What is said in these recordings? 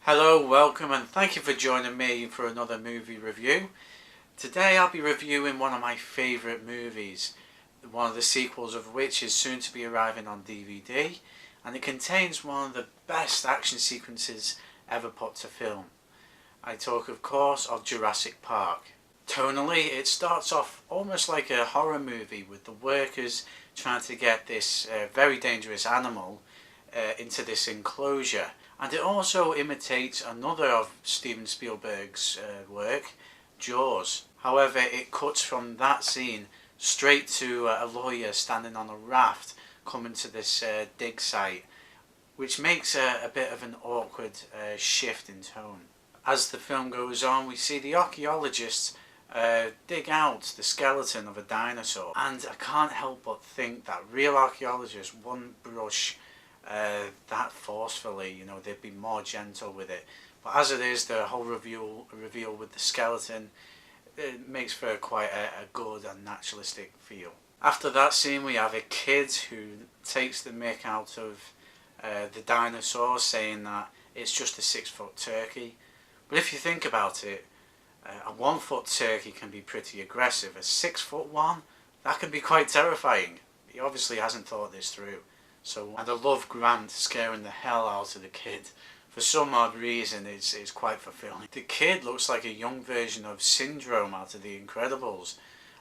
Hello, welcome and thank you for joining me for another movie review. Today I'll be reviewing one of my favourite movies, one of the sequels of which is soon to be arriving on DVD, and it contains one of the best action sequences ever put to film. I talk of course of Jurassic Park. Tonally it starts off almost like a horror movie with the workers trying to get this very dangerous animal into this enclosure. And it also imitates another of Steven Spielberg's work, Jaws. However, it cuts from that scene straight to a lawyer standing on a raft coming to this dig site, which makes a bit of an awkward shift in tone. As the film goes on, we see the archaeologists dig out the skeleton of a dinosaur, and I can't help but think that real archaeologists wouldn't brush that forcefully, they'd be more gentle with it. But as it is, the whole reveal with the skeleton, it makes for quite a good and naturalistic feel. After that scene we have a kid who takes the mick out of the dinosaur, saying that it's just a 6-foot turkey. But if you think about it, a 1-foot turkey can be pretty aggressive. A 6-foot one, that can be quite terrifying. He obviously hasn't thought this through. And I love Grant scaring the hell out of the kid. For some odd reason, it's quite fulfilling. The kid looks like a young version of Syndrome out of The Incredibles.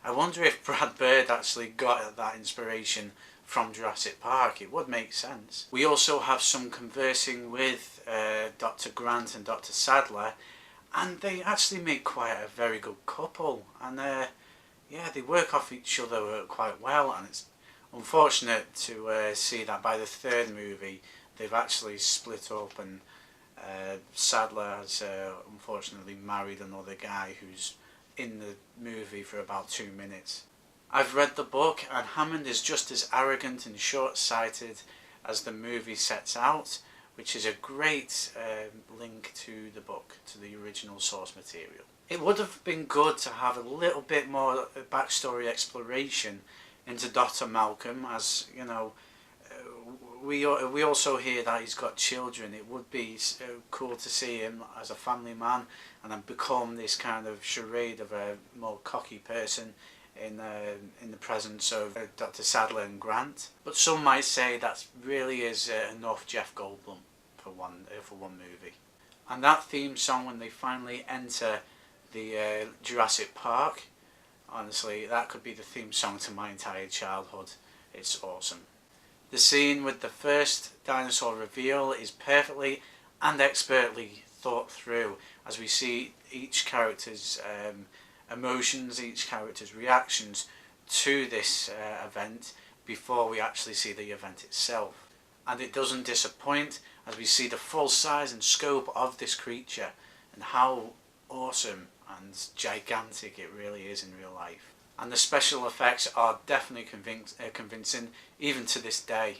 I wonder if Brad Bird actually got that inspiration from Jurassic Park. It would make sense. We also have some conversing with Dr. Grant and Dr. Sadler, and they actually make quite a very good couple. And yeah, they work off each other quite well, and it's unfortunate to see that by the third movie they've actually split up, and Sadler has unfortunately married another guy who's in the movie for about 2 minutes. I've read the book, and Hammond is just as arrogant and short-sighted as the movie sets out, which is a great link to the book, to the original source material. It would have been good to have a little bit more backstory exploration into Dr. Malcolm, as you know, we also hear that he's got children. It would be cool to see him as a family man and then become this kind of charade of a more cocky person in the presence of Dr. Sadler and Grant. But some might say that really is enough Jeff Goldblum for one movie. And that theme song when they finally enter the Jurassic Park, honestly, that could be the theme song to my entire childhood. It's awesome. The scene with the first dinosaur reveal is perfectly and expertly thought through, as we see each character's emotions, each character's reactions to this event before we actually see the event itself. And it doesn't disappoint, as we see the full size and scope of this creature and how awesome and gigantic it really is in real life. And the special effects are definitely convincing even to this day.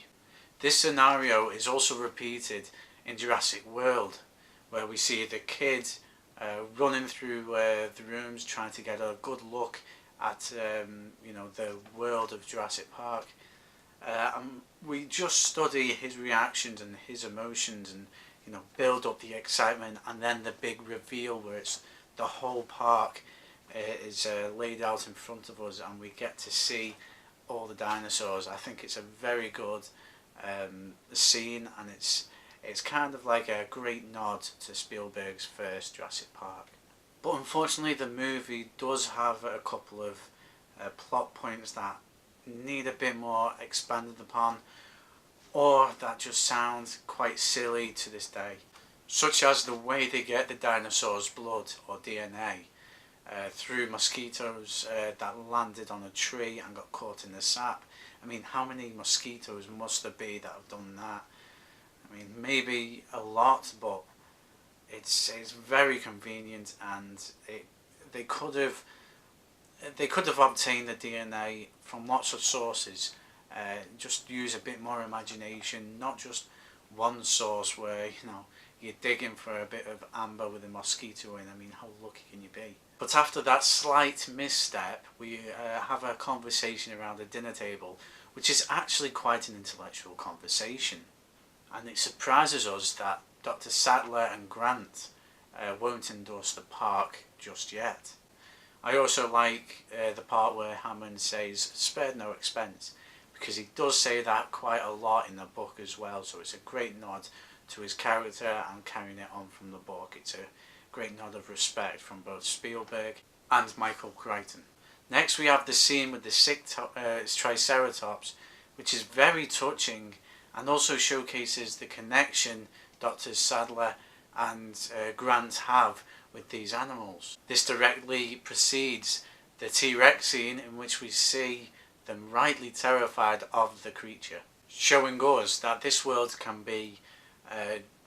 This scenario is also repeated in Jurassic World, where we see the kid running through the rooms trying to get a good look at the world of Jurassic Park. And we just study his reactions and his emotions, and build up the excitement, and then the big reveal where it's the whole park is laid out in front of us and we get to see all the dinosaurs. I think it's a very good scene, and it's kind of like a great nod to Spielberg's first Jurassic Park. But unfortunately the movie does have a couple of plot points that need a bit more expanded upon, or that just sound quite silly to this day, such as the way they get the dinosaur's blood or DNA through mosquitoes that landed on a tree and got caught in the sap. I mean, how many mosquitoes must there be that have done that? I mean, maybe a lot, but it's very convenient, and they could have obtained the DNA from lots of sources. Just use a bit more imagination, not just one source where you're digging for a bit of amber with a mosquito in. I mean, how lucky can you be? But after that slight misstep, we have a conversation around the dinner table, which is actually quite an intellectual conversation. And it surprises us that Dr. Sattler and Grant won't endorse the park just yet. I also like the part where Hammond says spared no expense, because he does say that quite a lot in the book as well, so it's a great nod to his character and carrying it on from the book. It's a great nod of respect from both Spielberg and Michael Crichton. Next we have the scene with the sick Triceratops, which is very touching and also showcases the connection Dr. Sattler and Grant have with these animals. This directly precedes the T-Rex scene, in which we see them rightly terrified of the creature, showing us that this world can be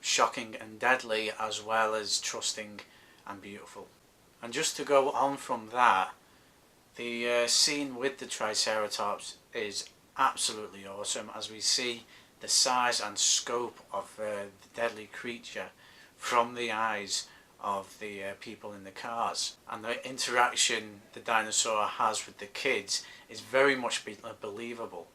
shocking and deadly as well as trusting and beautiful. And just to go on from that, the scene with the Triceratops is absolutely awesome, as we see the size and scope of the deadly creature from the eyes of the people in the cars, and the interaction the dinosaur has with the kids is very much believable.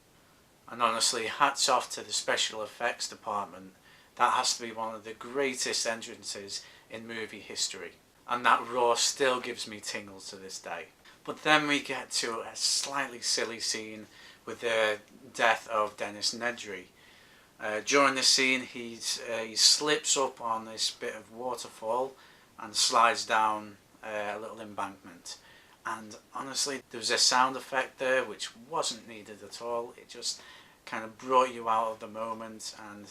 And honestly, hats off to the special effects department. That has to be one of the greatest entrances in movie history, and that roar still gives me tingles to this day. But then we get to a slightly silly scene with the death of Dennis Nedry. During the scene he slips up on this bit of waterfall and slides down a little embankment, and honestly there was a sound effect there which wasn't needed at all. It just kind of brought you out of the moment, and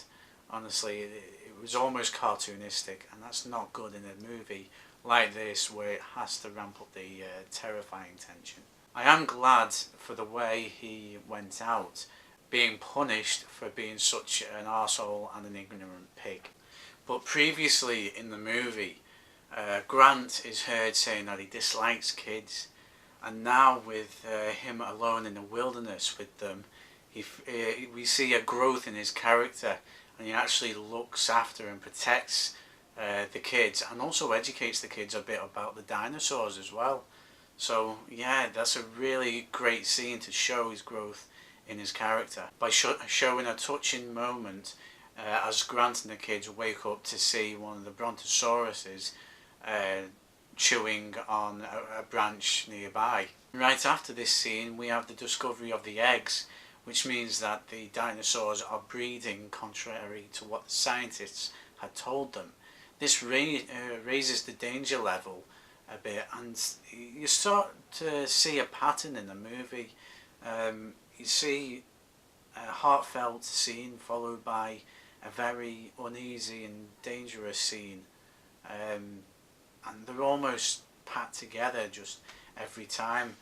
honestly it was almost cartoonistic, and that's not good in a movie like this where it has to ramp up the terrifying tension. I am glad for the way he went out, being punished for being such an arsehole and an ignorant pig. But previously in the movie, Grant is heard saying that he dislikes kids, and now with him alone in the wilderness with them, we see a growth in his character, and he actually looks after and protects the kids, and also educates the kids a bit about the dinosaurs as well. So yeah, that's a really great scene to show his growth in his character, by showing a touching moment as Grant and the kids wake up to see one of the brontosauruses chewing on a branch nearby. Right after this scene we have the discovery of the eggs, which means that the dinosaurs are breeding contrary to what the scientists had told them. This raises the danger level a bit, and you start to see a pattern in the movie. You see a heartfelt scene followed by a very uneasy and dangerous scene, and they're almost pat together just every time.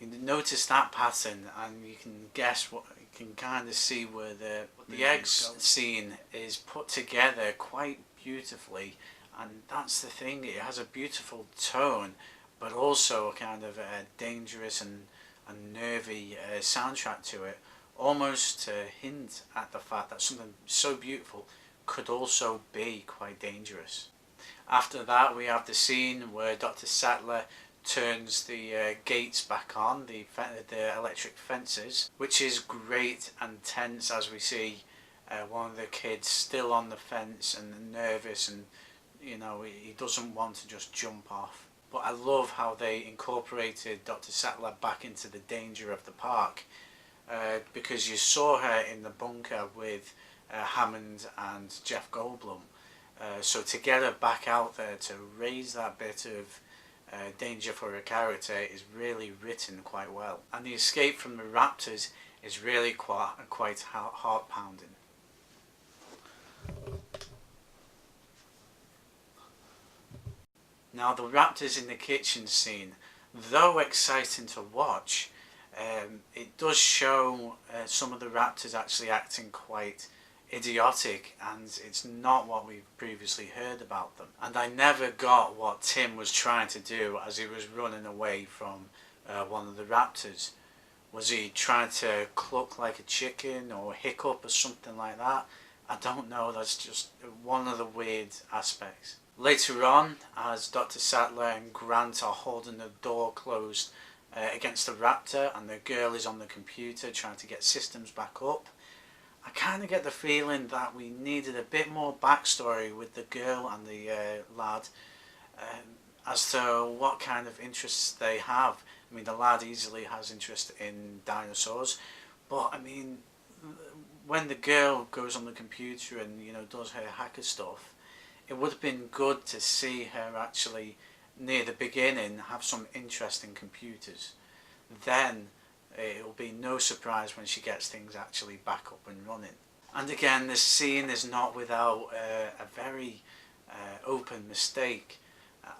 You notice that pattern, and you can guess what, you can kind of see where the eggs scene is put together quite beautifully, and that's the thing, it has a beautiful tone but also a kind of a dangerous and nervy soundtrack to it, almost to hint at the fact that something so beautiful could also be quite dangerous. After that we have the scene where Dr. Sattler turns the gates back on, the electric fences, which is great and tense, as we see one of the kids still on the fence and nervous, and you know, he doesn't want to just jump off. But I love how they incorporated Dr. Sattler back into the danger of the park, because you saw her in the bunker with Hammond and Jeff Goldblum. So to get her back out there to raise that bit of danger for her character is really written quite well. And the escape from the raptors is really quite heart-pounding. Now the raptors in the kitchen scene, though exciting to watch, it does show some of the raptors actually acting quite idiotic, and it's not what we've previously heard about them. And I never got what Tim was trying to do as he was running away from one of the raptors. Was he trying to cluck like a chicken or hiccup or something like that? I don't know, that's just one of the weird aspects. Later on, as Dr. Sattler and Grant are holding the door closed against the raptor, and the girl is on the computer trying to get systems back up, I kind of get the feeling that we needed a bit more backstory with the girl and the lad, as to what kind of interests they have. I mean, the lad easily has interest in dinosaurs, but I mean, when the girl goes on the computer and, you know, does her hacker stuff, it would have been good to see her actually near the beginning have some interest in computers. Then it'll be no surprise when she gets things actually back up and running. And again, this scene is not without a very open mistake,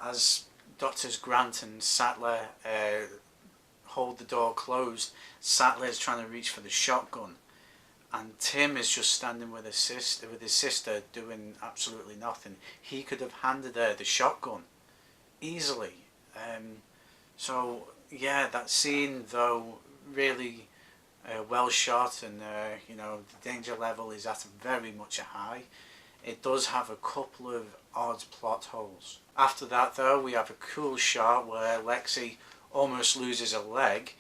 as Doctors Grant and Sattler hold the door closed. Sattler is trying to reach for the shotgun, and Tim is just standing with his sister doing absolutely nothing. He could have handed her the shotgun easily. So yeah, that scene though really well shot, and you know, the danger level is at very much a high. It does have a couple of odd plot holes. After that though, we have a cool shot where Lexi almost loses a leg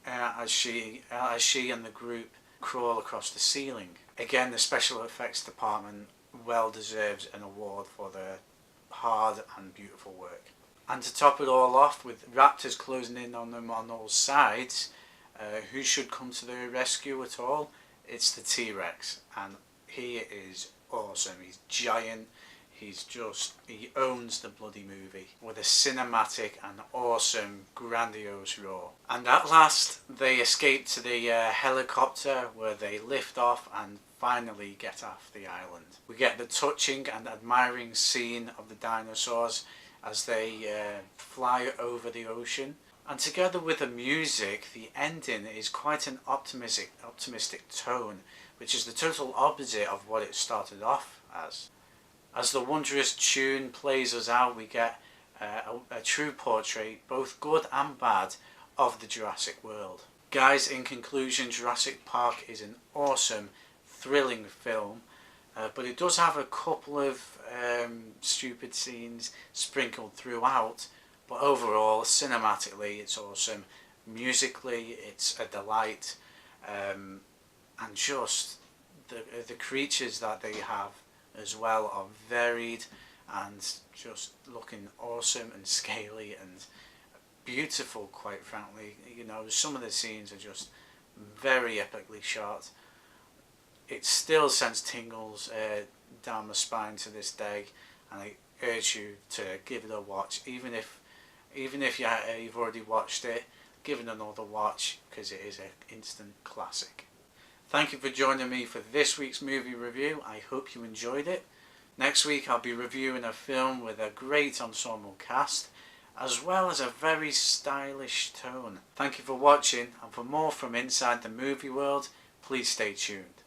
as she and the group crawl across the ceiling. Again, the special effects department well deserves an award for their hard and beautiful work. And to top it all off, with raptors closing in on them on all sides, who should come to their rescue at all? It's the T-Rex, and he is awesome. He's giant. He owns the bloody movie with a cinematic and awesome, grandiose roar. And at last, they escape to the helicopter, where they lift off and finally get off the island. We get the touching and admiring scene of the dinosaurs as they fly over the ocean. And together with the music, the ending is quite an optimistic tone, which is the total opposite of what it started off as. As the wondrous tune plays us out, we get a true portrait, both good and bad, of the Jurassic world. Guys, in conclusion, Jurassic Park is an awesome, thrilling film, but it does have a couple of stupid scenes sprinkled throughout, but overall, cinematically, it's awesome. Musically, it's a delight, and just the creatures that they have as well are varied and just looking awesome and scaly and beautiful, quite frankly. You know, some of the scenes are just very epically shot. It still sends tingles down my spine to this day, and I urge you to give it a watch. Even if you've already watched it, give it another watch, because it is an instant classic. Thank you for joining me for this week's movie review. I hope you enjoyed it. Next week I'll be reviewing a film with a great ensemble cast, as well as a very stylish tone. Thank you for watching, and for more from inside the movie world, please stay tuned.